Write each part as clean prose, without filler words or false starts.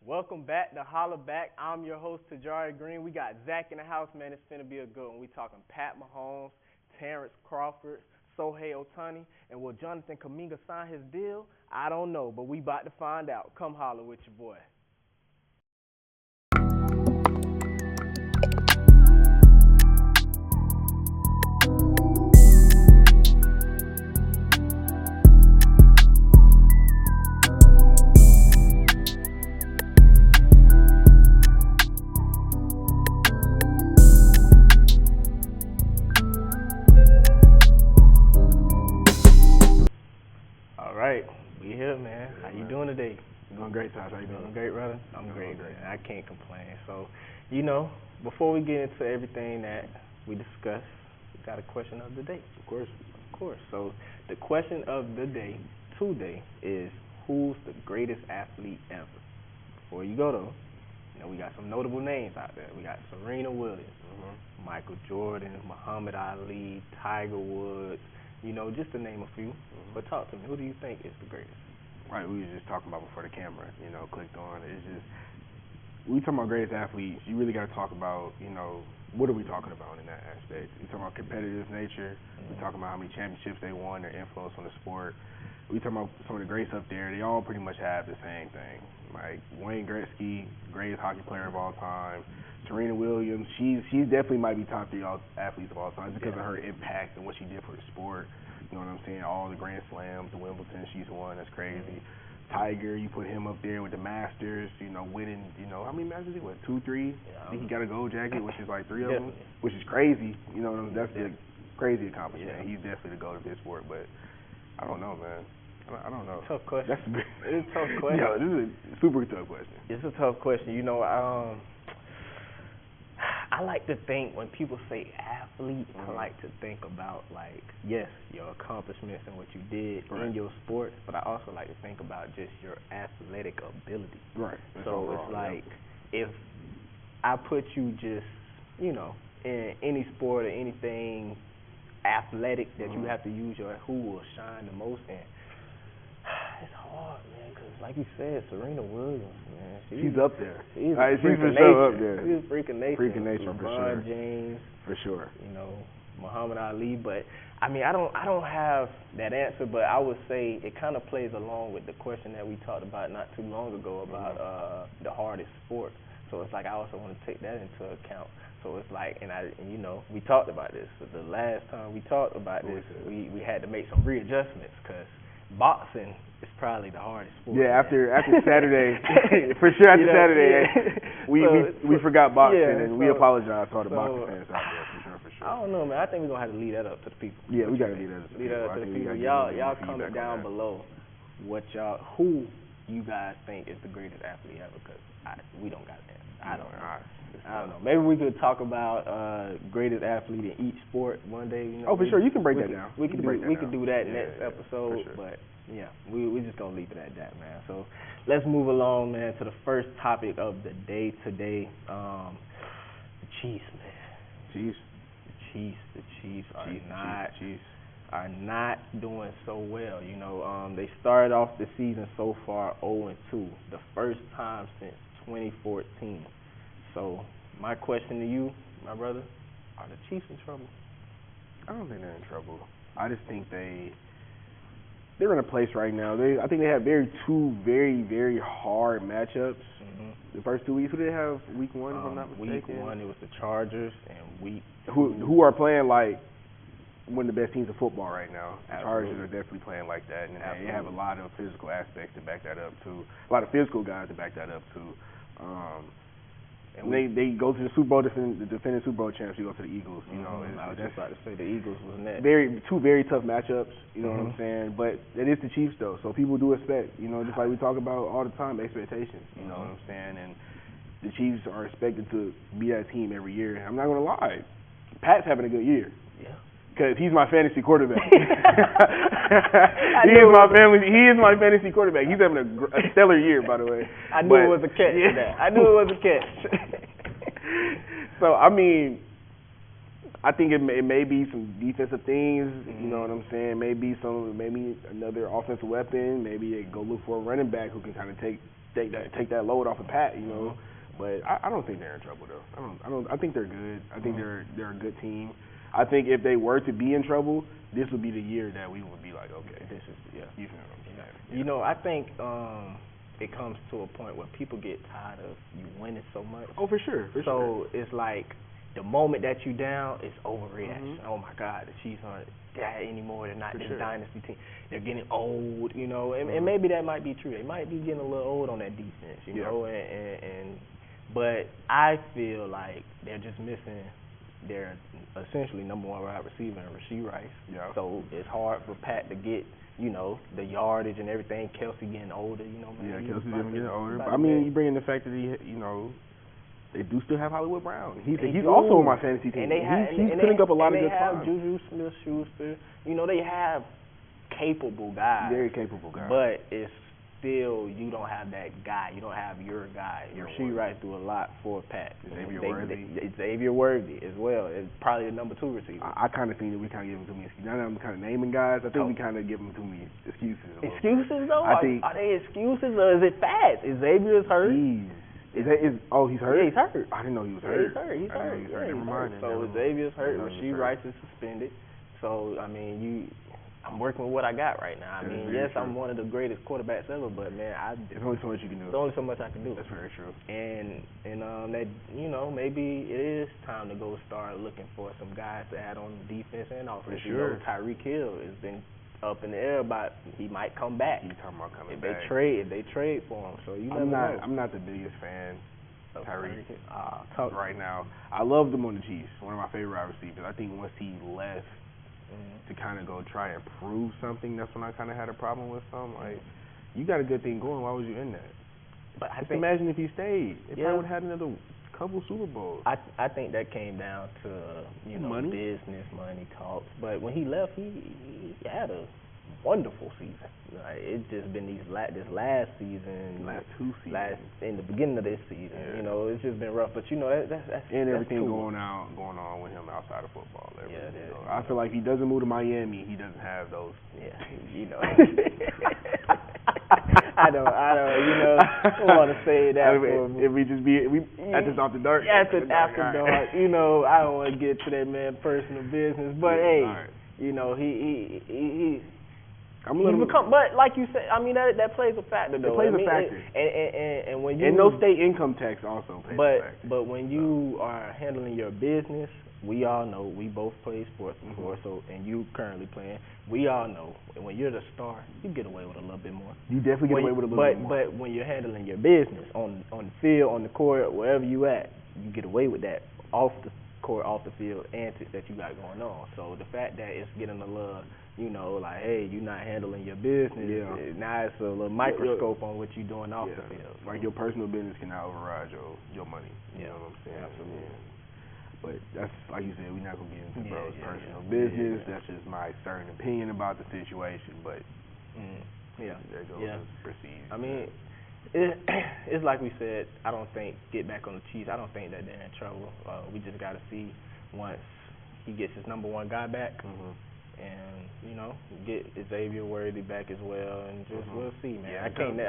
Welcome back to Holla Back. I'm your host, Tajari Green. We got Zach in the house, man. It's finna be a good one. We talking Pat Mahomes, Terrence Crawford, Shohei Ohtani, and will Jonathan Kuminga sign his deal? I don't know, but we about to find out. Come holler with your boy. We here, man. How you doing today? Doing great, Tosh. How you doing? Great, brother. I'm great. I can't complain. So, before we get into everything that we discussed, we got a question of the day. Of course. So, the question of the day today is, who's the greatest athlete ever? Before you go though, we got some notable names out there. We got Serena Williams, Michael Jordan, Muhammad Ali, Tiger Woods. Just to name a few. But talk to me. Who do you think is the greatest? Right, we were just talking about before the camera, clicked on. It's just, we talking about greatest athletes, you really got to talk about, what are we talking about in that aspect? We talking about competitive nature. We talking about how many championships they won, their influence on the sport. We talking about some of the greats up there. They all pretty much have the same thing. Like Wayne Gretzky, greatest hockey player of all time. Serena Williams, she definitely might be top 3 athletes of all time just because of her impact and what she did for the sport. You know what I'm saying? All the Grand Slams, the Wimbledon she's won, that's crazy. Tiger, you put him up there with the Masters, winning, how many Masters did he win? 2, 3? I think he got a gold jacket, which is like 3 of them, which is crazy. That's a crazy accomplishment. Yeah. He's definitely the GOAT of his sport, but I don't know, man. I don't know. Tough question. It's a tough question. Yo, this is a super tough question. It's a tough question. I like to think when people say athlete, I like to think about yes, your accomplishments and what you did in your sport, but I also like to think about just your athletic ability. Right. So it's like if I put you just, in any sport or anything athletic that you have to use who will shine the most in. It's hard, man, because like you said, Serena Williams, man. She's up there. She's for sure up there. She's a freak of nature. LeBron for sure. James. For sure. Muhammad Ali. But, I don't have that answer, but I would say it kind of plays along with the question that we talked about not too long ago about the hardest sport. So it's like I also want to take that into account. So it's like, and we talked about this. So the last time we talked about this, we had to make some readjustments because boxing is probably the hardest sport. Yeah, after Saturday, for sure after Saturday, we forgot boxing, and we apologize to all the boxing fans out there, for sure. I don't know, man. I think we're going to have to leave that up to the people. Yeah, we got to leave that up to the people. Y'all comment down below who you guys think is the greatest athlete ever, because we don't got that. I don't know. Maybe we could talk about greatest athlete in each sport one day. For sure. You can break that down. We could do that next episode, sure. but we just gonna leave it at that, man. So let's move along, man, to the first topic of the day today. The Chiefs, man. The Chiefs are not doing so well. They started off the season so far 0-2, the first time since 2014. So my question to you, my brother, are the Chiefs in trouble? I don't think they're in trouble. I just think they're in a place right now. I think they have two very, very hard matchups. The first 2 weeks, who did they have? Week 1, if I'm not mistaken. Week 1, it was the Chargers, and week who are playing like one of the best teams of football right now. The Absolutely. Chargers are definitely playing like that, and they have a lot of physical aspects to back that up too. A lot of physical guys to back that up too. And they go to the Super Bowl, the defending Super Bowl champs. You go to the Eagles. I was just about to say the Eagles was next. Two very tough matchups. You know what I'm saying? But it is the Chiefs though, so people do expect. Just like we talk about all the time, expectations. You know what I'm saying? And the Chiefs are expected to be that team every year. I'm not gonna lie, Pat's having a good year. Yeah. Because he's my fantasy quarterback. He is my fantasy quarterback. He's having a stellar year, by the way. I knew it was a catch to that. I knew it was a catch. So, I think it may be some defensive things, you know what I'm saying? Maybe another offensive weapon. Maybe they go look for a running back who can kind of take take that load off of Pat, you know. But I don't think they're in trouble though. I think they're good. I think they're a good team. I think if they were to be in trouble, this would be the year that we would be like, okay, this is you feel what I'm saying? You know, I think it comes to a point where people get tired of you winning so much. Oh, for sure. So it's like the moment that you down, it's overreaction. Oh my God, the Chiefs aren't that anymore. They're not this dynasty team. They're getting old, you know, and maybe that might be true. They might be getting a little old on that defense, you know, but I feel like they're just missing their essentially number one wide receiver in Rashee Rice. Yeah. So it's hard for Pat to get, you know, the yardage and everything. Kelsey getting older, you know, man. Yeah, Kelsey's getting older. But I mean, you bring in the fact that he, you know, they do still have Hollywood Brown. He's also on my fantasy team. He's putting up a lot of good times. They have Juju Smith-Schuster. You know, they have capable guys. Very capable guys. But it's still, you don't have that guy. You don't have your guy. Rashee Rice do a lot for Pat. Xavier Worthy as well. It's probably the number 2 receiver. I kind of think that we kind of give him too many excuses. Now that I'm kind of naming guys, I think we kind of give him too many excuses. Excuses though? Are they excuses or is it facts? Xavier's hurt. He's hurt? Yeah, he's hurt. I didn't know he was hurt. He's hurt. Never mind. So Xavier's hurt. Rashee Rice is suspended. So, I mean, I'm working with what I got right now. I mean, yes, I'm one of the greatest quarterbacks ever, but man, there's only so much you can do. There's only so much I can do. That's very true. And that, you know, maybe it is time to go start looking for some guys to add on defense and offense. For sure. You know, Tyreek Hill has been up in the air about he might come back. He's talking about coming back. If they trade for him, so you never know. I'm not the biggest fan of Tyreek right now. I loved him on the Chiefs. One of my favorite wide receivers. I think once he left to kind of go try and prove something, that's when I kind of had a problem with him. Like, you got a good thing going. Why was you in that? But just imagine if he stayed. They probably would have had another couple Super Bowls. I think that came down to money? Business, money talks. But when he left, he had a wonderful season. Like, it's just been this last season, last 2 seasons, in the beginning of this season. Yeah. You know, it's just been rough. But you know, that's everything cool. going on with him outside of football. I feel like if he doesn't move to Miami, he doesn't have those. Yeah, you know. I don't, you know, want to say that. If we just at this after dark. After dark, you know, I don't want to get to that man's personal business, but you know, he but like you said, I mean that plays a factor though. It plays a factor. And when you no state income tax also plays a factor. But when you are handling your business, we all know, we both played sports before, so, and you currently playing, we all know, when you're the star, you get away with a little bit more. You definitely get away with a little bit more. But when you're handling your business, on the field, on the court, wherever you at, you get away with that off the court, off the field antics that you got going on. So the fact that it's getting a little, you know, like, hey, you're not handling your business, now it's a little microscope on what you're doing off the field. So. Like, your personal business cannot override your money. You know what I'm saying? Absolutely. Yeah. But that's, like you said, we're not going to get into bro's personal business. That's just my certain opinion about the situation. But, there goes the proceed. I mean, it's like we said, I don't think, get back on the Chiefs, I don't think that they're in trouble. We just got to see once he gets his number 1 guy back. And, you know, get Xavier Worthy back as well, and just we'll see, man. I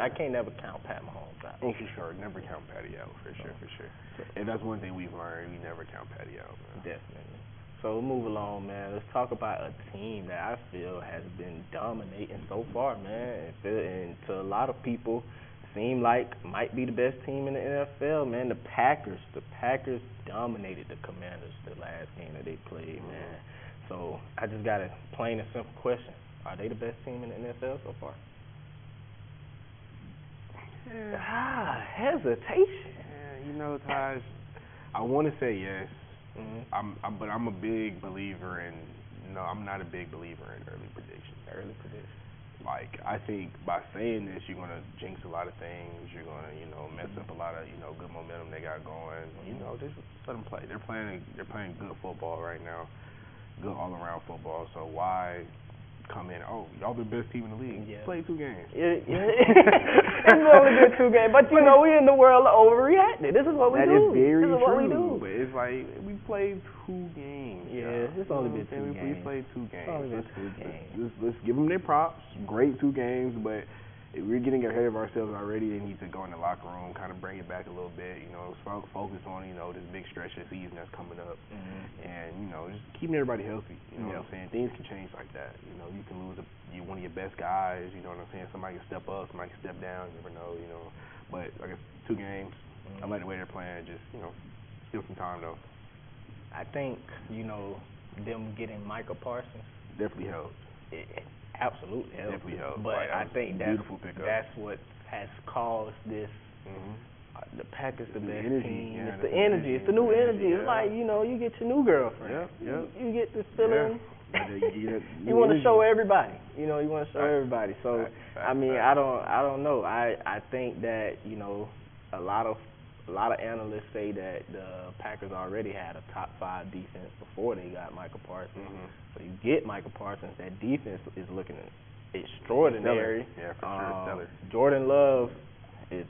can't never count Pat Mahomes out. Oh, for sure. Never count Patty out, for sure. And that's one thing we've learned. We never count Patty out, man. Definitely. So we'll move along, man. Let's talk about a team that I feel has been dominating so far, man. And to a lot of people, seem like might be the best team in the NFL, man. The Packers dominated the Commanders the last game that they played, man. So I just got a plain and simple question. Are they the best team in the NFL so far? Hesitation. You know, Taj, I want to say yes. But I'm a big believer in, I'm not a big believer in early predictions. Like, I think by saying this, you're going to jinx a lot of things. You're going to, mess up a lot of, good momentum they got going. Just let them play. They're playing good football right now. Good all-around football, so why come in, y'all the best team in the league? Play 2 games. It's only been 2 games, but we in the world of overreacting. This is what we do. That is very true. What we do. But it's like, we played 2 games. It's only been 2 games. We played 2 games. It's only been 2 games. Let's give them their props. Great 2 games, but if we're getting ahead of ourselves already, they need to go in the locker room, kind of bring it back a little bit, you know, focus on, you know, this big stretch of season that's coming up, and, you know, just keeping everybody healthy, you know what I'm saying? Things can change like that, you know, you can lose one of your best guys, you know what I'm saying? Somebody can step up, somebody can step down, you never know, you know, but, like I said, 2 games, I like the way they're playing, just, you know, still some time, though. I think, you know, them getting Micah Parsons definitely helped. It absolutely helped. Definitely helped. But I think that's what has caused this. The Packers the best team. Yeah, it's the energy. It's the new energy. It's like, you know, you get your new girlfriend. You get this feeling. You want to show everybody. You know, you want to show everybody. So I mean, I don't know. I think that, you know, a lot of analysts say that the Packers already had a top 5 defense before they got Micah Parsons. So you get Micah Parsons, that defense is looking extraordinary. Yeah, for sure, stellar. Jordan Love he's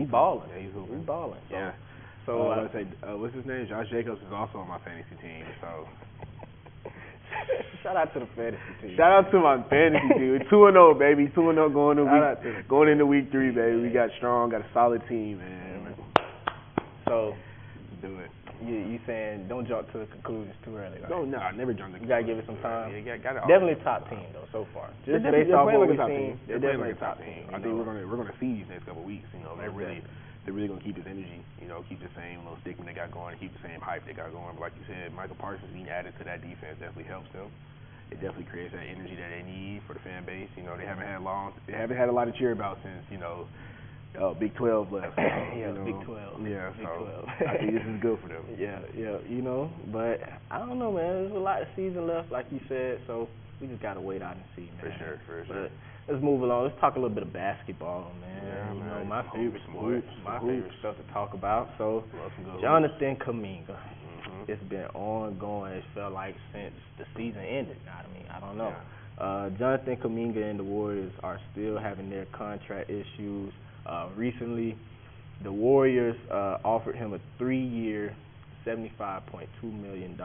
balling. Yeah, he's balling. So, yeah. So I would say, what's his name? Josh Jacobs is also on my fantasy team. So shout out to the fantasy team. Shout out to my fantasy team. 2-0, baby. 2-0 going into week 3, baby. We got got a solid team, man. So do it. You saying don't jump to the conclusions too early? Right? No, I never jump to the conclusions. You gotta give it some time. Yeah, got definitely top team though so far. Just based off what we've seen, they're definitely top team. I think we're gonna see these next couple of weeks. You know, they're really gonna keep his energy. You know, keep the same little stigma they got going, keep the same hype they got going. But like you said, Micah Parsons being added to that defense definitely helps them. It definitely creates that energy that they need for the fan base. You know, they haven't had a lot to cheer about since, you know, Big 12 left. Yeah, Big 12. Yeah, Big so 12. I think this is good for them. Yeah, you know, but I don't know, man. There's a lot of season left, like you said, so we just gotta wait out and see, man. For sure. But let's move along. Let's talk a little bit of basketball, man. Yeah, you man. know, my favorite sport, my favorite stuff to talk about. So, Jonathan Kuminga. It's been ongoing. It felt like since the season ended. I mean, I don't know. Yeah. Jonathan Kuminga and the Warriors are still having their contract issues. Recently, the Warriors offered him a 3-year, $75.2 million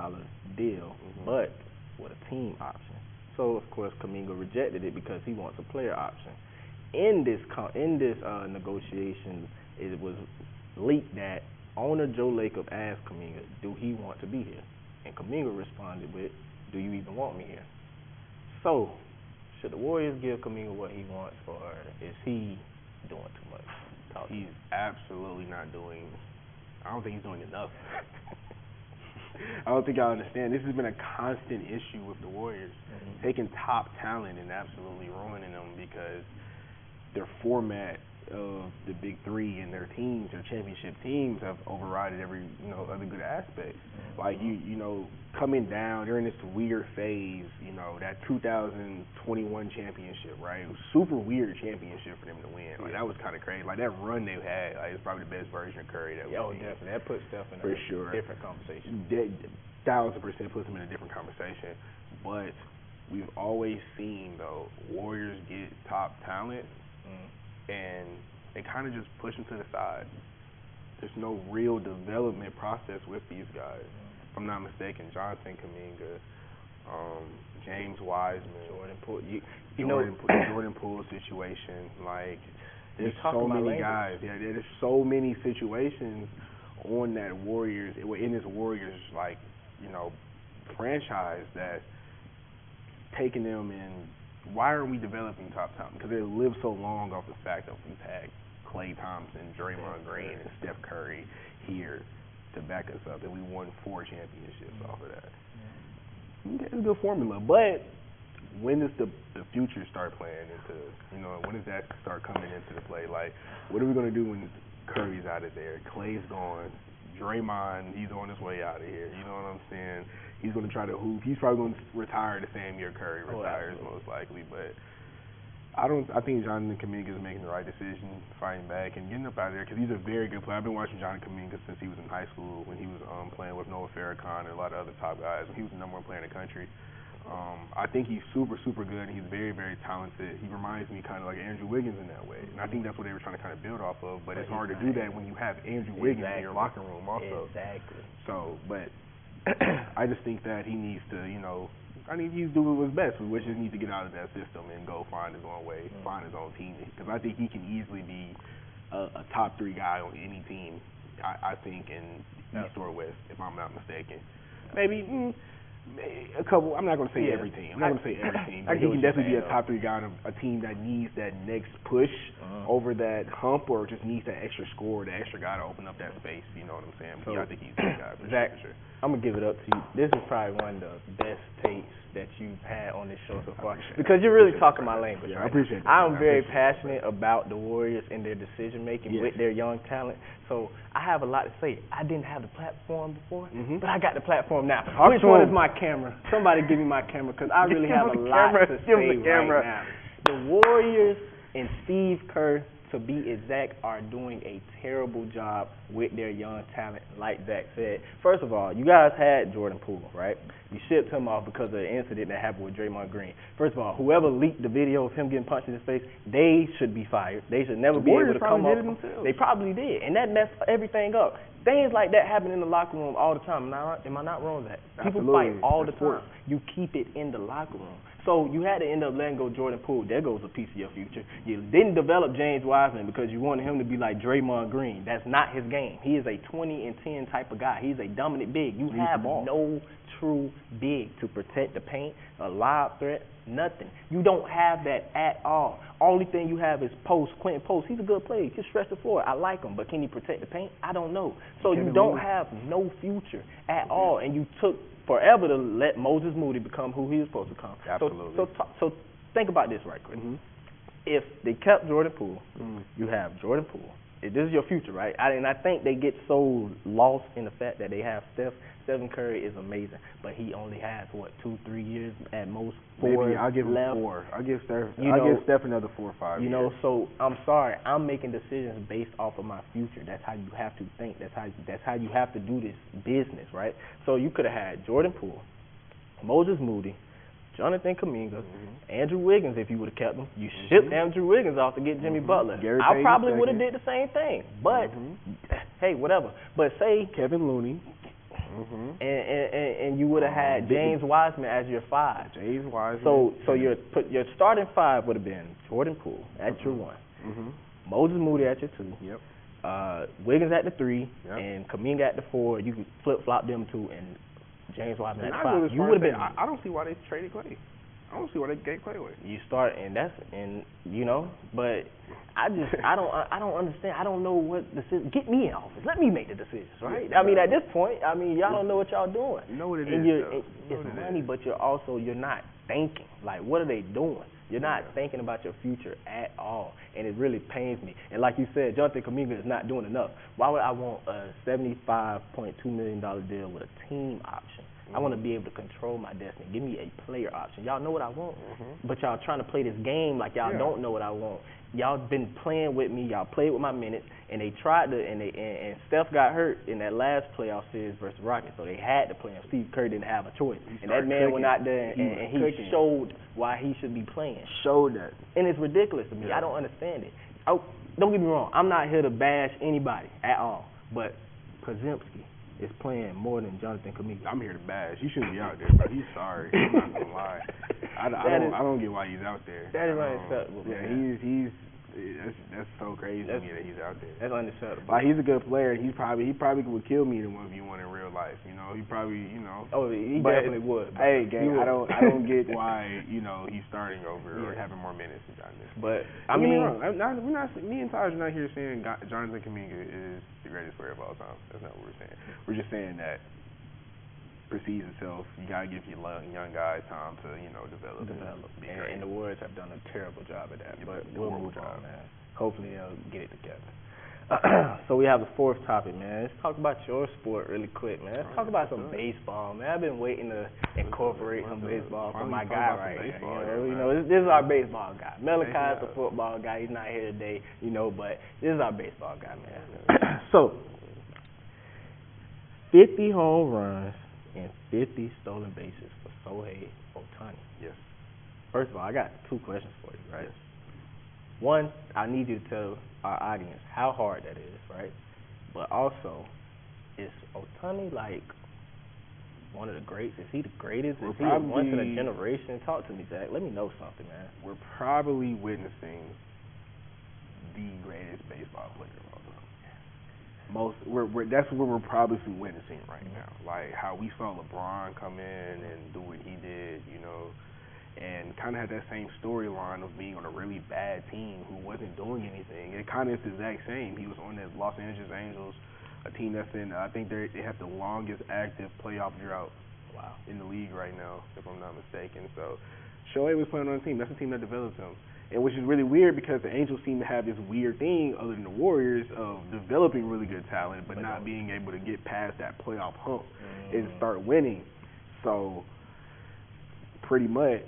deal, but with a team option. So, of course, Kuminga rejected it because he wants a player option. In this negotiation, it was leaked that owner Joe Lacob asked Kuminga, do he want to be here? And Kuminga responded with, do you even want me here? So, should the Warriors give Kuminga what he wants, or is he doing too much? He's absolutely not doing. I don't think he's doing enough. I don't think y'all understand. This has been a constant issue with the Warriors, taking top talent and absolutely ruining them because their format of the Big 3 and their teams, their championship teams, have overridden every other good aspect. Like you know, coming down, they're in this weird phase. You know, that 2021 championship, right? It was super weird championship for them to win. Like that was kind of crazy. Like that run they had, like it's probably the best version of Curry that we've seen. Definitely. That puts Steph in a different conversation. 1,000% puts them in a different conversation. But we've always seen though Warriors get top talent. And they kind of just push them to the side. There's no real development process with these guys. If I'm not mistaken, Jonathan Kuminga, James Wiseman, Jordan Poole situation. Like, there's so many guys. Yeah, there's so many situations on that Warriors, in this Warriors, like, franchise that's taking them in. Why are we developing top talent? Because they live so long off the fact that we've had Klay Thompson, Draymond Green, and Steph Curry here to back us up, and we won 4 championships off of that. It's a good formula, but when does the future start playing into, when does that start coming into the play? Like, what are we going to do when Curry's out of there, Klay's gone, Draymond, he's on his way out of here, you know what I'm saying? He's going to try to hoop. He's probably going to retire the same year Curry retires, most likely. But I think Jonathan Kuminga is making the right decision, fighting back and getting up out of there because he's a very good player. I've been watching Jonathan Kuminga since he was in high school when he was playing with Noah Farrakhan and a lot of other top guys. He was the #1 player in the country. I think he's super, super good, and he's very, very talented. He reminds me kind of like Andrew Wiggins in that way. And I think that's what they were trying to kind of build off of. But it's hard to do that when you have Andrew Wiggins in your locker room also. Exactly. So, but I just think that he needs to, to do what's best, which is need to get out of that system and go find his own way, find his own team. Because I think he can easily be a top 3 guy on any team. I think in East or West, if I'm not mistaken. Maybe a couple. I'm not going to say every team. I'm not going to say every team. But he can definitely be a top 3 guy on a team that needs that next push over that hump, or just needs that extra score, the extra guy to open up that space. You know what I'm saying? But I think he's that guy. Zach, for sure. I'm gonna give it up to you. This is probably one of the best takes that you've had on this show so far, because you're really talking my language. Yeah, right? I appreciate it. I'm very passionate about the Warriors and their decision making with their young talent. So I have a lot to say. I didn't have the platform before, but I got the platform now. Which one is my camera? Somebody give me my camera, because I really have a lot to say right now. The Warriors and Steve Kerr, to be exact, are doing a terrible job with their young talent, like Zach said. First of all, you guys had Jordan Poole, right? You shipped him off because of the incident that happened with Draymond Green. First of all, whoever leaked the video of him getting punched in his face, they should be fired. They should never be able to come up. They probably did, and that messed everything up. Things like that happen in the locker room all the time. Am I not wrong with that? People fight all the time. You keep it in the locker room. So you had to end up letting go Jordan Poole. There goes a piece of your future. You didn't develop James Wiseman because you wanted him to be like Draymond Green. That's not his game. He is a 20-10 type of guy. He's a dominant big. You have no true big to protect the paint, a lob threat, nothing. You don't have that at all. Only thing you have is Post, Quentin Post. He's a good player. He can stretch the floor. I like him, but can he protect the paint? I don't know. So you don't have no future at all, and you took forever to let Moses Moody become who he was supposed to become. Absolutely. So think about this right quick. If they kept Jordan Poole, you have Jordan Poole. This is your future, right? And I think they get so lost in the fact that they have Steph. Stephen Curry is amazing, but he only has, 2-3 years at most, 4 Maybe I'll give him left. 4. I'll give Steph another 4 or 5 You years. know, so I'm sorry. I'm making decisions based off of my future. That's how you have to think. That's how you have to do this business, right? So you could have had Jordan Poole, Moses Moody, Jonathan Kuminga, Andrew Wiggins if you would have kept him. You shipped Andrew Wiggins off to get Jimmy Butler. I probably would have did the same thing. But, hey, whatever. But say Kevin Looney. And you would have had James Wiseman as your 5. James Wiseman. So your starting 5 would have been Jordan Poole at your 1. Moses Moody at your 2. Wiggins at the 3, and Kuminga at the 4. You can flip-flop them 2, and James Wiseman at the 5. You would have been. I don't see why they traded Clay. I don't see why they gave Clay away. You start, but I don't understand. I don't know what decision. Get me in office. Let me make the decisions, right? I mean, at this point, y'all don't know what y'all doing. You know what it is. It's money, but you're not thinking. Like, what are they doing? You're not thinking about your future at all, and it really pains me. And like you said, Jonathan Kuminga is not doing enough. Why would I want a $75.2 million deal with a team option? I want to be able to control my destiny. Give me a player option. Y'all know what I want, but y'all trying to play this game like y'all don't know what I want. Y'all been playing with me. Y'all played with my minutes, and they tried to. And Steph got hurt in that last playoff series versus Rockets, so they had to play him. Steve Kerr didn't have a choice, and that man went out there and he showed why he should be playing. Showed that, and it's ridiculous to me. I don't understand it. Oh, don't get me wrong. I'm not here to bash anybody at all, but Podziemski is playing more than Jonathan Kuminga. I'm here to bash. He shouldn't be out there, bro. He's sorry. I'm not gonna lie. I don't get why he's out there. That is unacceptable. Yeah, that's so crazy to me that he's out there. That's unacceptable. Like, he's a good player. He probably would kill me in 1v1 in real life. You know, he probably, Oh, he definitely would. Hey, gang, I don't get why he's starting over or having more minutes than Jonathan. But I mean, me and Taj are not here saying Jonathan Kuminga is the greatest player of all time. That's not what we're saying. We're just saying that precedes itself. You gotta give your young guys time to develop. And the Warriors have done a terrible job at that. But we'll move on, man. Hopefully they'll get it together. So we have the 4th topic, man. Let's talk about your sport really quick, man. Let's talk about some baseball, man. I've been waiting to incorporate some baseball from my guy right here. This is our baseball guy. Malachi's a football guy. He's not here today, but this is our baseball guy, man. So 50 home runs and 50 stolen bases for Shohei Ohtani. Yes. First of all, I got 2 questions for you, right? One, I need you to tell our audience how hard that is, right? But also, is Ohtani one of the greats? Is he the greatest? We're Is he a once in a generation? Talk to me, Zach. Let me know something, man. We're probably witnessing the greatest baseball player of all time. That's what we're probably witnessing right now. Like how we saw LeBron come in and do what he did, you know, and kind of had that same storyline of being on a really bad team who wasn't doing anything. It kind of is the exact same. He was on the Los Angeles Angels, a team that's in, I think they have the longest active playoff drought in the league right now, if I'm not mistaken. So Shohei was playing on a team. That's the team that developed him. And which is really weird because the Angels seem to have this weird thing, other than the Warriors, of developing really good talent, but not being able to get past that playoff hump and start winning. So pretty much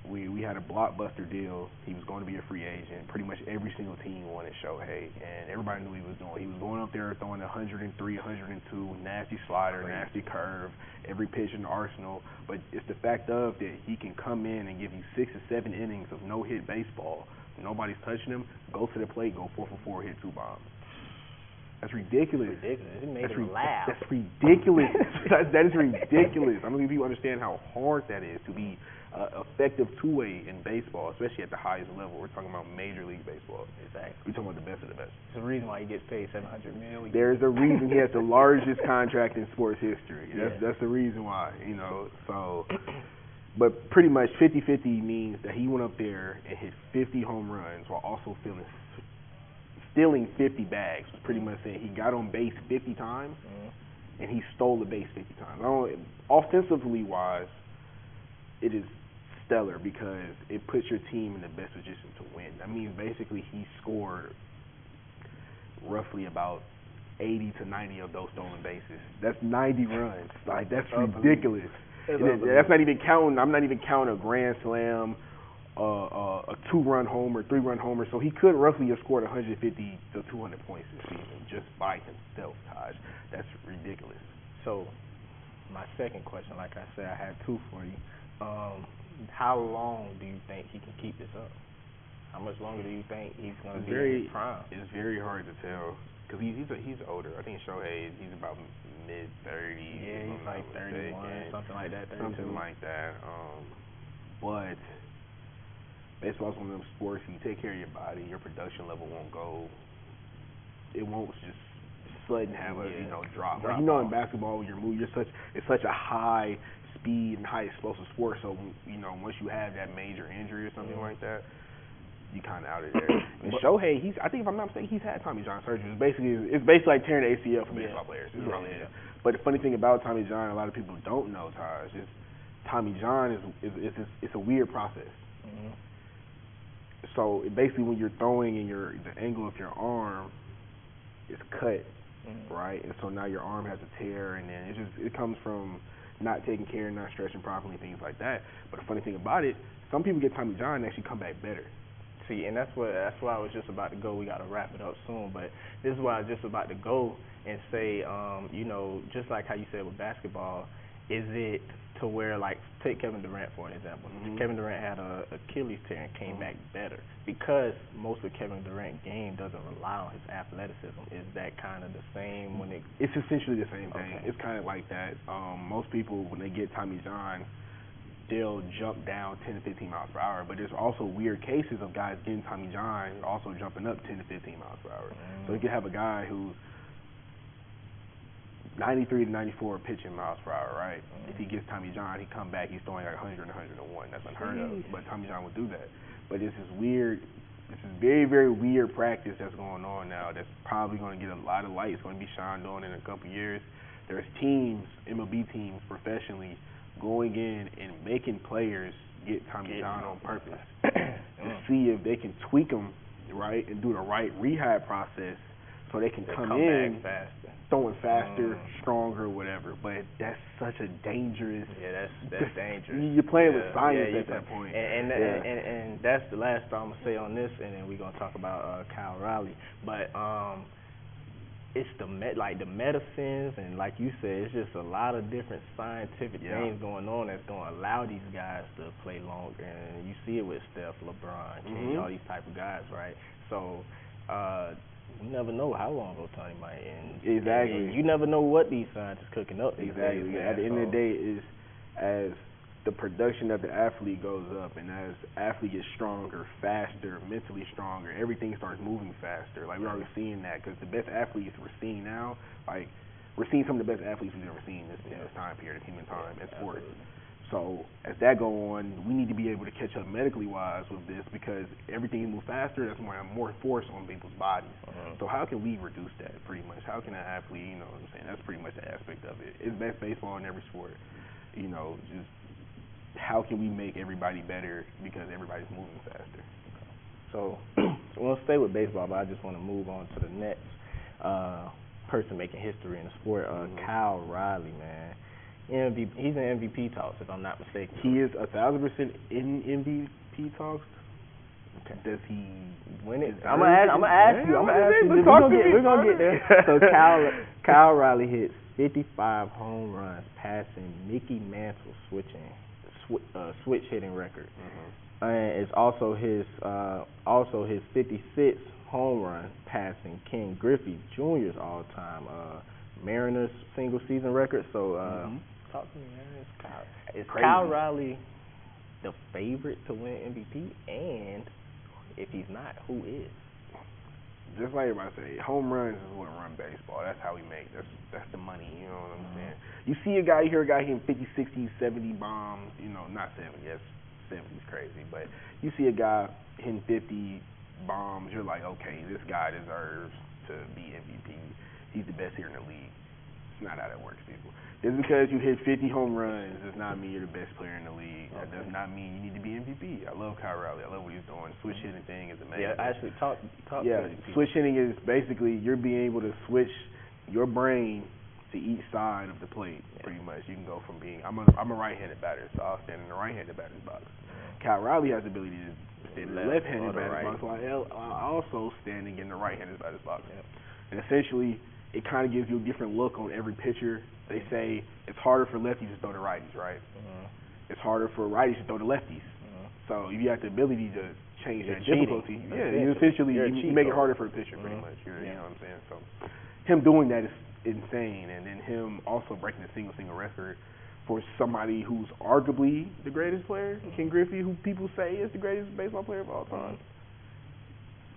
we had a blockbuster deal. He was going to be a free agent. Pretty much every single team wanted Shohei, and everybody knew he was doing. He was going up there throwing 103, 102, nasty slider, nasty curve, every pitch in the arsenal. But it's the fact of that he can come in and give you 6 or 7 innings of no-hit baseball. Nobody's touching him. Go to the plate, go 4 for 4, hit 2 bombs. That's ridiculous. It made him laugh. That's ridiculous. that is ridiculous. I don't think people understand how hard that is to be effective two-way in baseball, especially at the highest level. We're talking about Major League Baseball. Exactly. We're talking about the best of the best. There's a reason why he gets paid $700 million. There's a reason he has the largest contract in sports history. That's the reason why, you know. So, but pretty much 50-50 means that he went up there and hit 50 home runs while also stealing 50 bags. Pretty much saying he got on base 50 times and he stole the base 50 times. Offensively wise, it is stellar because it puts your team in the best position to win. I mean, basically he scored roughly about 80 to 90 of those stolen bases. That's 90 runs. Like, that's ridiculous. That's not even counting. I'm not even counting a grand slam, a 2-run homer, 3-run homer. So he could roughly have scored 150 to 200 points this season just by himself, Taj. That's ridiculous. So my second question, like I said, I had 2 for you. How long do you think he can keep this up? How much longer do you think he's going to be in his prime? It's very hard to tell because he's older. I think Shohei, he's about mid-30s. Yeah, he's like 31, something like that. 32. Something like that. But baseball's one of them sports. If you take care of your body, your production level won't go. It won't just sudden have a drop. Like, in basketball, when you're moving, it's such a high speed and high explosive sport. So once you have that major injury or something like that, you kind of out of there. And Shohei, I think if I'm not mistaken, he's had Tommy John surgery. It's basically like tearing the ACL for baseball players. It's really it. But the funny thing about Tommy John, a lot of people don't know, Taj, is Tommy John it's a weird process. So basically, when you're throwing and the angle of your arm is cut, right, and so now your arm has a tear, and then it comes from not taking care, not stretching properly, things like that. But the funny thing about it, some people get Tommy John and actually come back better. See, and that's why I was just about to go. We got to wrap it up soon, but this is why I was just about to go and say, just like how you said with basketball, is it to where, like, take Kevin Durant for an example. Kevin Durant had a Achilles tear and came back better because most of Kevin Durant's game doesn't rely on his athleticism. Is that kind of the same when It's essentially the same thing. It's kind of like that. Most people, when they get Tommy John, they'll jump down 10 to 15 miles per hour. But there's also weird cases of guys getting Tommy John and also jumping up 10 to 15 miles per hour. So you could have a guy who's 93 to 94 pitching miles per hour, right? If he gets Tommy John, he come back, he's throwing like 100 and 101. That's unheard of. But Tommy John would do that. But this is very, very weird practice that's going on now that's probably going to get a lot of light. It's going to be shined on in a couple of years. There's teams, MLB teams professionally, going in and making players get Tommy John on purpose to see if they can tweak them, right, and do the right rehab process so they can come in faster, throwing faster, stronger, whatever. But that's such a dangerous. Yeah, that's dangerous. You're playing with science at that point. And that's the last thing I'm gonna say on this, and then we're gonna talk about Kyle Riley. But it's the medicines, and like you said, it's just a lot of different scientific things going on that's going to allow these guys to play longer. And you see it with Steph, LeBron, all these type of guys, right? So you never know how long Ohtani might end. Exactly. And you never know what these scientists cooking up. Exactly. Days, At the end of the day, is as the production of the athlete goes up, and as the athlete gets stronger, faster, mentally stronger, everything starts moving faster. Like, we're already seeing that, because the best athletes we're seeing now, like, we're seeing some of the best athletes we've ever seen in this time period, human time, in sports. So as that go on, we need to be able to catch up medically wise with this, because everything moves faster. That's more force on people's bodies. So how can we reduce that? Pretty much, how can an athlete? You know what I'm saying? That's pretty much the aspect of it. It's best baseball in every sport. You know, just how can we make everybody better because everybody's moving faster? So we'll stay with baseball, but I just want to move on to the next person making history in the sport. Kyle Riley, man. MVP, he's in MVP talks, if I'm not mistaken. He is 1,000% in MVP talks. Okay. Does he win it? I'm gonna ask you. We're gonna get there. So Kyle Riley hits 55 home runs, passing Mickey Mantle's switch hitting record. And it's also his 56th home run, passing Ken Griffey Jr.'s all-time Mariners single season record. So talk to me, man. Is Kyle Riley the favorite to win MVP? And if he's not, who is? Just like everybody say, home runs is what run baseball. That's how we make. That's the money. You know what I'm saying? You see a guy, you hear a guy hitting 50, 60, 70 bombs. You know, not 70. Yes, 70 is crazy. But you see a guy hitting 50 bombs. You're like, okay, this guy deserves to be MVP. He's the best here in the league. It's not how that works, people. Just because you hit 50 home runs does not mean you're the best player in the league. That does not mean you need to be MVP. I love Kyle Riley. I love what he's doing. Switch hitting thing is amazing. Yeah, actually, talk yeah, switch hitting is basically you're being able to switch your brain to each side of the plate, pretty much. You can go from being, I'm a right-handed batter, so I'll stand in the right-handed batter's box. Kyle Riley has the ability to stand in the left-handed batter's box, while also standing in the right-handed batter's box. And essentially, it kind of gives you a different look on every pitcher. They say it's harder for lefties to throw to righties, right? It's harder for righties to throw to lefties. So if you have the ability to change that difficulty, you essentially you make it harder for a pitcher, pretty much. You know what I'm saying? So him doing that is insane, and then him also breaking the single record for somebody who's arguably the greatest player, Ken Griffey, who people say is the greatest baseball player of all time.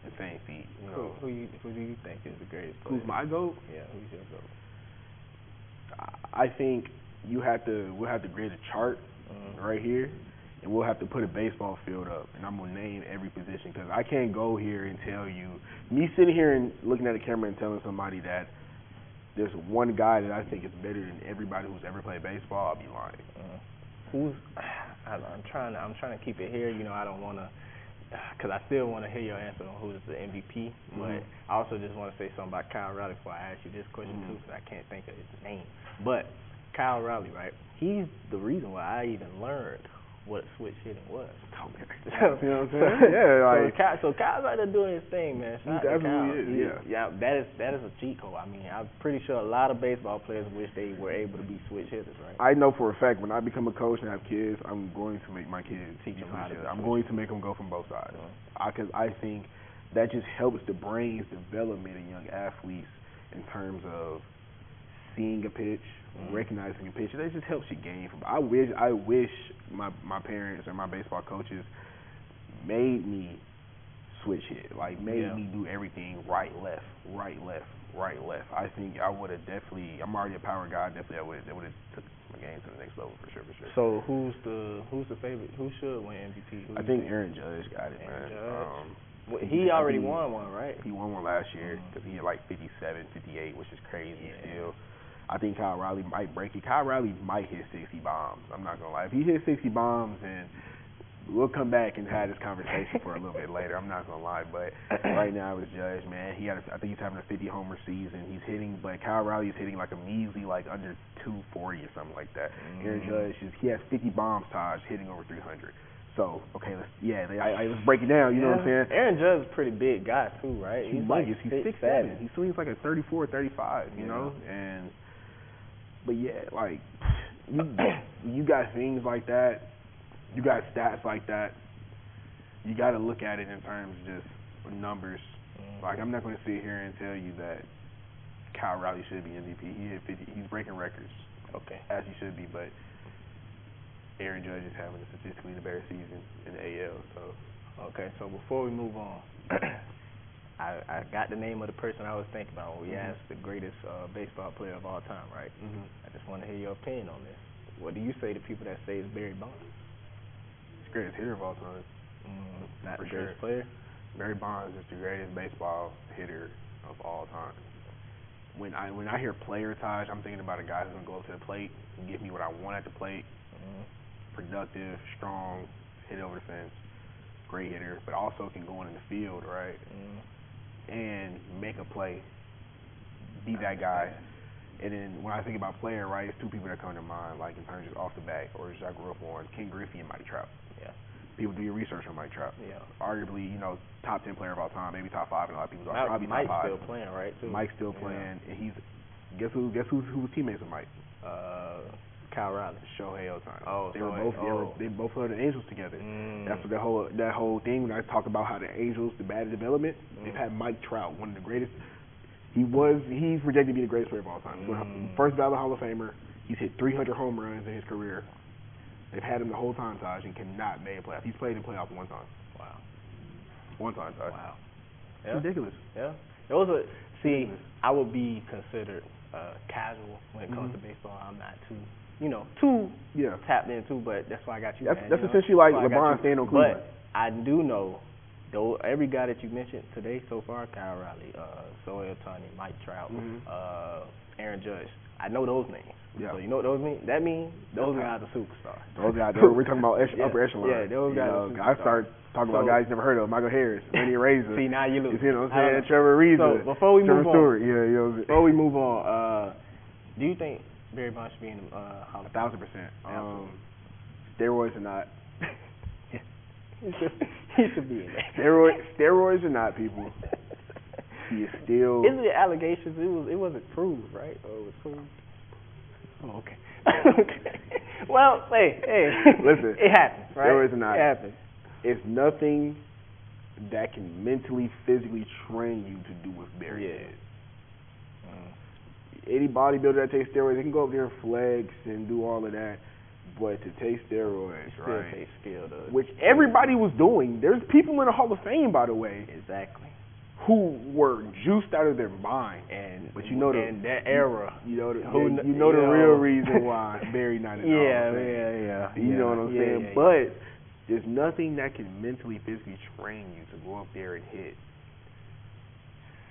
Insane feat. You know. Who do you think is the greatest player? Who's my GOAT? Yeah, who's your GOAT? I think we'll have to create a chart right here, and we'll have to put a baseball field up, and I'm gonna name every position, because I can't go here and tell you, me sitting here and looking at the camera and telling somebody that there's one guy that I think is better than everybody who's ever played baseball. I'll be lying. I'm trying to keep it here. You know, I don't want to, because I still want to hear your answer on who's the MVP. But I also just want to say something about Kyle Riley before I ask you this question too, because I can't think of his name. But Kyle Riley, right? He's the reason why I even learned what switch hitting was. You know what I'm saying? So Kyle's out there doing his thing, man. He definitely is. Yeah, that is a cheat code. I mean, I'm pretty sure a lot of baseball players wish they were able to be switch hitters, right? I know for a fact when I become a coach and have kids, I'm going to make my kids teach them how to. I'm going to make them go from both sides, because I think that just helps the brain's development in young athletes in terms of seeing a pitch, recognizing a pitch. That just helps you gain from. I wish my parents and my baseball coaches made me switch hit, like made me do everything right, left. I think I would have definitely. I'm already a power guy. Definitely, I would have took my game to the next level for sure. So who's the favorite? Who should win MVP? I think Aaron Judge got it, man. He already won one, right? He won one last year because he had like 57, 58, which is crazy still. I think Kyle Riley might break it. Kyle Riley might hit 60 bombs. I'm not gonna lie. If he hits 60 bombs, then we'll come back and have this conversation for a little bit later. I'm not gonna lie, but right now it's Judge, man. I think he's having a 50 homer season. He's hitting, but Kyle Riley is hitting like a measly, like under 240 or something like that. Aaron Judge he has 50 bombs, Taj, hitting over 300. So okay, let's break it down. You know what I'm saying? Aaron Judge is a pretty big guy too, right? He's humongous. He's 6'7". He swings like a 34, 35. You know, but yeah, like you got things like that. You got stats like that. You got to look at it in terms of just numbers. Like, I'm not going to sit here and tell you that Kyle Raleigh should be MVP. He hit 50. He's breaking records. Okay. As he should be, but Aaron Judge is having a statistically the better season in the AL. So. Okay, so before we move on, I got the name of the person I was thinking about when we asked the greatest baseball player of all time, right? I just want to hear your opinion on this. What do you say to people that say it's Barry Bonds? He's the greatest hitter of all time. Not For the greatest sure. player? Barry Bonds is the greatest baseball hitter of all time. When I hear player-tage, I'm thinking about a guy who's going to go up to the plate and give me what I want at the plate. Productive, strong, hit over the fence, great hitter, but also can go in the field, right, and make a play, be that guy. And then when I think about player, right, it's two people that come to mind, like in terms of off the bat, or just I grew up on, Ken Griffey and Mike Trout. Yeah. People do your research on Mike Trout. Yeah. Arguably, top 10 player of all time, maybe top 5 in a lot of people's eyes. Probably Mike's top 5. still playing, right? Too. Mike's still playing, and he's who was teammates with Mike? Kyle Raleigh. Shohei Ohtani. Oh, they both played the Angels together. That's what that whole thing when I talk about how the Angels, the bad development, they've had Mike Trout, one of the greatest. He's projected to be the greatest player of all time. First ballot Hall of Famer. He's hit 300 home runs in his career. They've had him the whole time, Taj, and cannot make a playoff. He's played in playoffs one time. Wow. One time, Taj. Wow. It's ridiculous. Yeah. I would be considered casual when it comes to baseball. I'm not too tapped into, but that's why I got you. That's essentially like LeBron staying on Cleveland. But I do know, though, every guy that you mentioned today so far, Kyle Raleigh, Shohei Ohtani, Mike Trout, Aaron Judge, I know those names. Yeah. So you know what those mean? That means those guys are superstars. Those guys, we're talking about upper echelon. Yeah, those guys are superstars. I start talking about guys you never heard of, Michael Harris, Randy Razor. See, now you lose. You know what I'm saying? Trevor Reeves. So before we move on, Stewart. Yeah, before we move on, do you think Barry Bonds should be in the Hall of Fame? 1,000%. Steroids or not. He should be in there. Steroids or not, people. He is still. Isn't it allegations? It wasn't proved, right? Or it was proved? Oh, okay. Okay. Well, hey. Listen. It happens, right? Steroids or not. It happens. It's nothing that can mentally, physically train you to do what Barry did. Any bodybuilder that takes steroids, they can go up there and flex and do all of that. But to take steroids, still takes skill, though. Which everybody was doing. There's people in the Hall of Fame, by the way. Exactly. Who were juiced out of their mind. But you know that era. You know the real reason why Barry not in the Hall of Fame. Yeah. You know what I'm saying? Yeah. But there's nothing that can mentally, physically train you to go up there and hit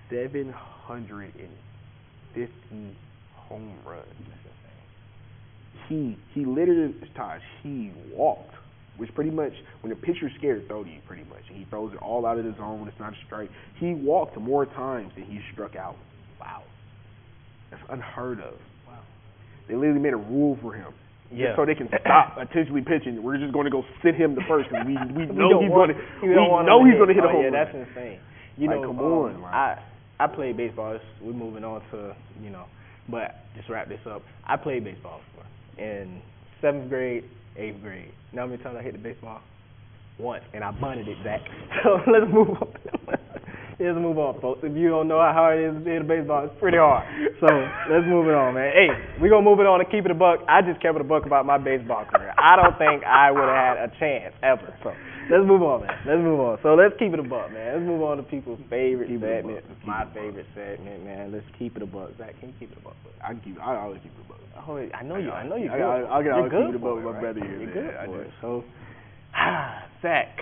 750 home runs. He literally, Taj, he walked, which pretty much, when the pitcher's scared to throw to you, pretty much, and he throws it all out of the zone when it's not a strike, he walked more times than he struck out. Wow. That's unheard of. Wow. They literally made a rule for him. Yeah. So they can stop intentionally pitching. We're just going to go sit him the first because we know he's going to hit a home run. That's insane. Come on. I played baseball. We're moving on to, but just wrap this up. I played baseball before. In 7th grade, 8th grade. You know how many times I hit the baseball? Once, and I bunted it back. So let's move on. Let's move on, folks. If you don't know how hard it is to hit a baseball, it's pretty hard. So let's move it on, man. Hey, we're going to move it on and keep it a buck. I just kept it a buck about my baseball career. I don't think I would have had a chance ever. So let's move on, man. Let's move on. So let's keep it a buck, man. Let's move on to people's favorite segment. My favorite segment, man. Let's keep it a buck. Zach, can you keep it a buck? I always keep it a buck. Oh, I know you. I'll keep it a buck with my brother here. You're good for it. So, Zach,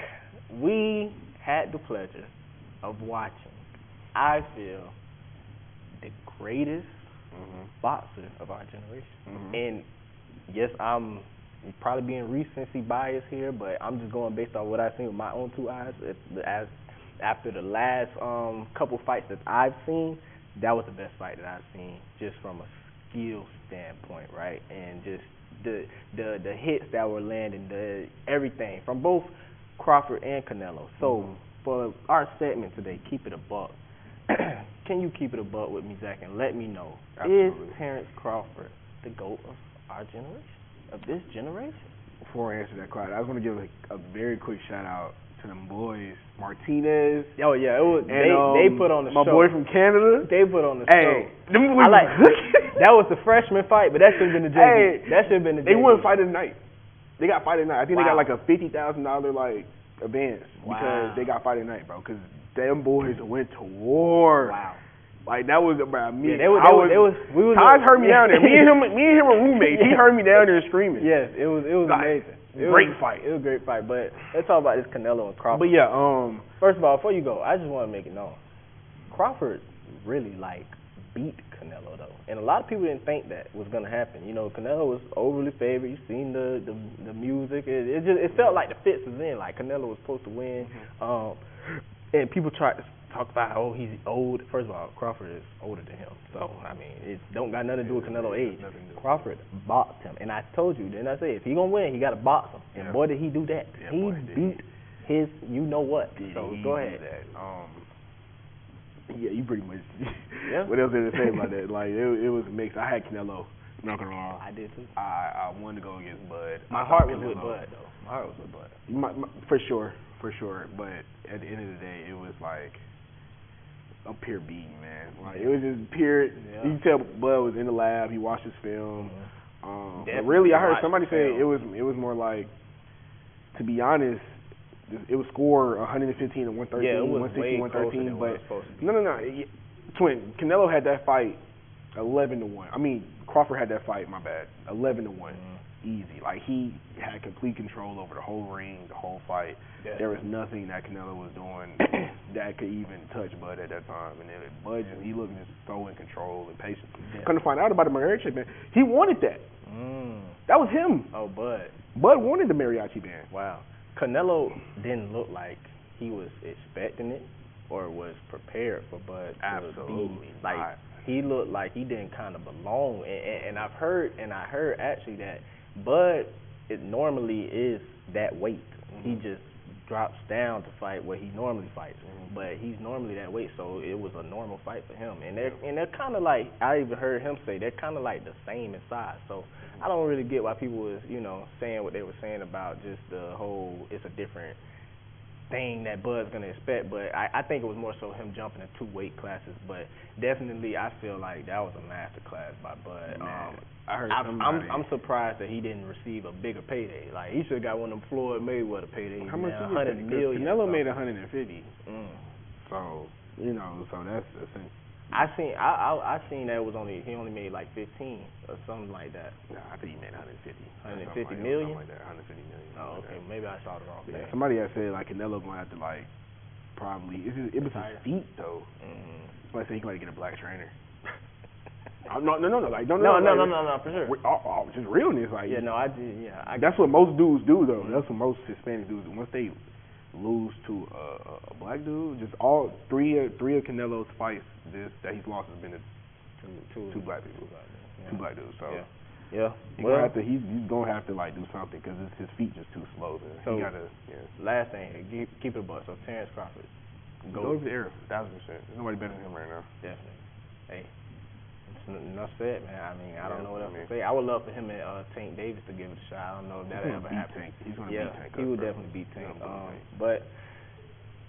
we had the pleasure of watching, I feel, the greatest boxer of our generation. And yes, I'm probably being recency biased here, but I'm just going based on what I've seen with my own two eyes. After the last couple fights that I've seen, that was the best fight that I've seen, just from a skill standpoint, right? And just the hits that were landing, everything from both Crawford and Canelo. So for our segment today, keep it a buck. Can you keep it a buck with me, Zach, and let me know, is Terrence Crawford the GOAT of our generation, of this generation? Before I answer that question, I just want to give a very quick shout out to them boys, Martinez. Oh yeah, it was. And, they put on the my show. boy from Canada. They put on the Hey, show. them boys I like that was the freshman fight, but that should have been the JV. Hey, that should have been the JV. They won fight of the night. They got fight of the night. I think they got Wow. like a $50,000 like advance because they got fight of the night, bro. Because them boys went to war. Wow. Like that was about me. Yeah, we was. Taj heard me down there. Me and him were roommates. He heard me down there screaming. Yes, it was like, amazing. Great fight. It was a great fight. But let's talk about this Canelo and Crawford. But yeah, first of all, before you go, I just want to make it known, Crawford really like beat Canelo though, and a lot of people didn't think that was gonna happen. You know, Canelo was overly favored. You seen the music. It felt like the fits was in. Like Canelo was supposed to win. And people tried to talk about, oh, he's old. First of all, Crawford is older than him. So, I mean, it don't got nothing to do with Canelo's age. Crawford boxed him. And I told you, didn't I say, if he going to win, he got to box him. And boy, did he do that. Yeah, he beat his you-know-what. So, go ahead. Yeah, you pretty much. Yeah. What else did I say about that? Like, it was mixed. I had Canelo. Not gonna lie. I did too. I wanted to go against Bud. My heart was with Bud, though. My heart was with Bud. For sure. But at the end of the day, it was like a pure beating, man. Like it was just pure. Yeah. You can tell Bud was in the lab. He watched his film. But Definitely really, I heard somebody say film. it was more like, to be honest, it was score 115 and 113, Yeah, it was 160, way 113. closer than what it was supposed to be. No. Twin, Canelo had that fight 11-1. I mean, Crawford had that fight. My bad. 11-1. Easy. Like he had complete control over the whole ring, the whole fight. Yeah. There was nothing that Canelo was doing that could even touch Bud at that time. And then Bud he looked just so in control and patient. Yeah. Come to find out about the mariachi band, he wanted that. That was him. Oh, Bud. Bud wanted the mariachi band. Wow. Canelo didn't look like he was expecting it or was prepared for Bud to Absolutely be. Like not. he looked like he didn't kind of belong. And I heard actually that Bud it normally is that weight. He just drops down to fight where he normally fights. But he's normally that weight, so it was a normal fight for him. And they're kind of like, I even heard him say, they're kind of like the same in size. So I don't really get why people was, saying what they were saying about just the whole, it's a different thing that Bud's going to expect. But I think it was more so him jumping in 2 weight classes. But definitely I feel like that was a master class by Bud. I heard I'm surprised that he didn't receive a bigger payday. Like he should have got one of them Floyd Mayweather paydays. How much man, did he $100 million. Canelo made 150. So that's essential. I seen that he only made like 15 or something like that. Nah, I think he made 150. 150 million? Something like that. 150 million. Oh, okay. Maybe I saw the wrong thing. Yeah, somebody had said like Canelo gonna have to like probably it was his feet though. Somebody said he gonna get a black trainer. No, for sure. Just realness, like yeah, no, I did. Yeah, that's what most dudes do though. That's what most Hispanic dudes do. Once they lose to a black dude, just all three of Canelo's fights that he's lost has been to two black people, two black dudes. So yeah, he's gonna have to like do something because his feet just too slow. So he gotta, last thing, keep it a buck. So Terrence Crawford, go to the air, 1,000%. There's nobody better than him right now. Definitely. Hey. Enough said, man. I mean, I don't know what else to say. I would love for him and Tank Davis to give it a shot. I don't know if that'll ever happen. He's gonna beat Tank. He would definitely beat Tank. But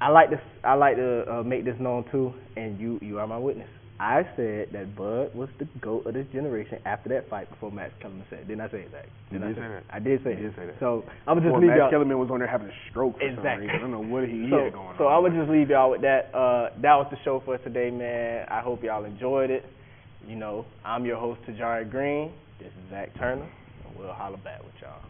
I like to make this known too, and you are my witness. I said that Bud was the GOAT of this generation after that fight before Max Kellerman said. Didn't I say that? Did I say that? I did say that. So I'm just leave y'all. Max Kellerman was on there having a stroke for some reason. I don't know what he had going on. So I'm gonna just leave y'all with that. That was the show for today, man. I hope y'all enjoyed it. I'm your host, Tajari Green. This is Zach Turner, and we'll holla back with y'all.